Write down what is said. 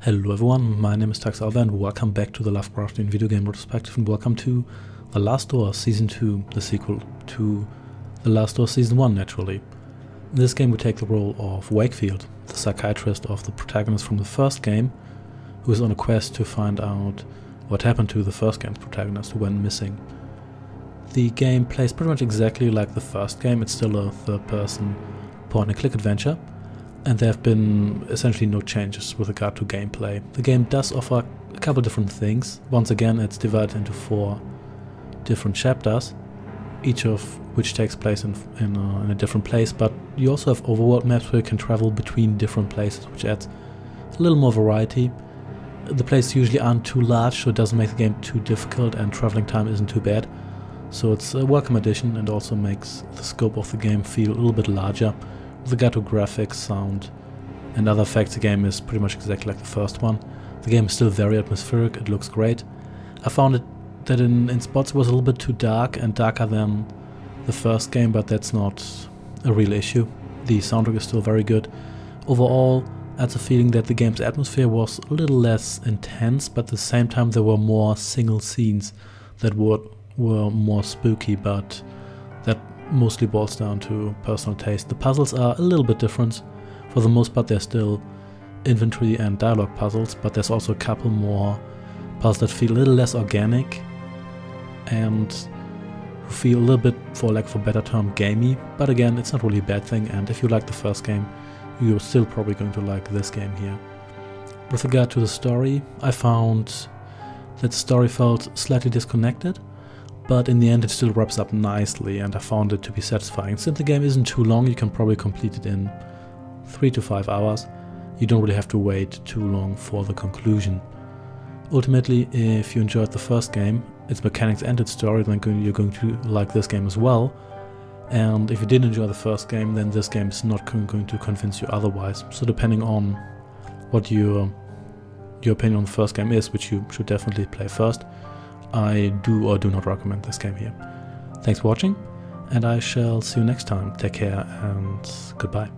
Hello everyone, my name is Taxalva and welcome back to the Lovecraftian Video Game Retrospective, and welcome to The Last Door Season 2, the sequel to The Last Door Season 1 naturally. In this game we take the role of Wakefield, the psychiatrist of the protagonist from the first game, who is on a quest to find out what happened to the first game's protagonist who went missing. The game plays pretty much exactly like the first game. It's still a third-person point-and-click adventure, and there have been essentially no changes with regard to gameplay. The game does offer a couple different things. Once again, it's divided into 4 different chapters, each of which takes place in a different place, but you also have overworld maps where you can travel between different places, which adds a little more variety. The places usually aren't too large, so it doesn't make the game too difficult, and traveling time isn't too bad. So it's a welcome addition and also makes the scope of the game feel a little bit larger. With regard to graphics, sound and other effects, the game is pretty much exactly like the first one. The game is still very atmospheric, it looks great. I found it that in spots it was a little bit too dark and darker than the first game, but that's not a real issue. The soundtrack is still very good. Overall, I had the feeling that the game's atmosphere was a little less intense, but at the same time there were more single scenes that were more spooky, but that mostly boils down to personal taste. The puzzles are a little bit different. For the most part they're still inventory and dialogue puzzles, but there's also a couple more puzzles that feel a little less organic and who feel a little bit, for lack of a better term, gamey. But again, it's not really a bad thing, and if you like the first game, you're still probably going to like this game here. With regard to the story, I found that the story felt slightly disconnected, but in the end it still wraps up nicely, and I found it to be satisfying. Since the game isn't too long, you can probably complete it in 3 to 5 hours. You don't really have to wait too long for the conclusion. Ultimately, if you enjoyed the first game, its mechanics and its story, then you're going to like this game as well. And if you didn't enjoy the first game, then this game is not going to convince you otherwise. So depending on what your opinion on the first game is, which you should definitely play first, I do or do not recommend this game here. Thanks for watching, and I shall see you next time. Take care and goodbye.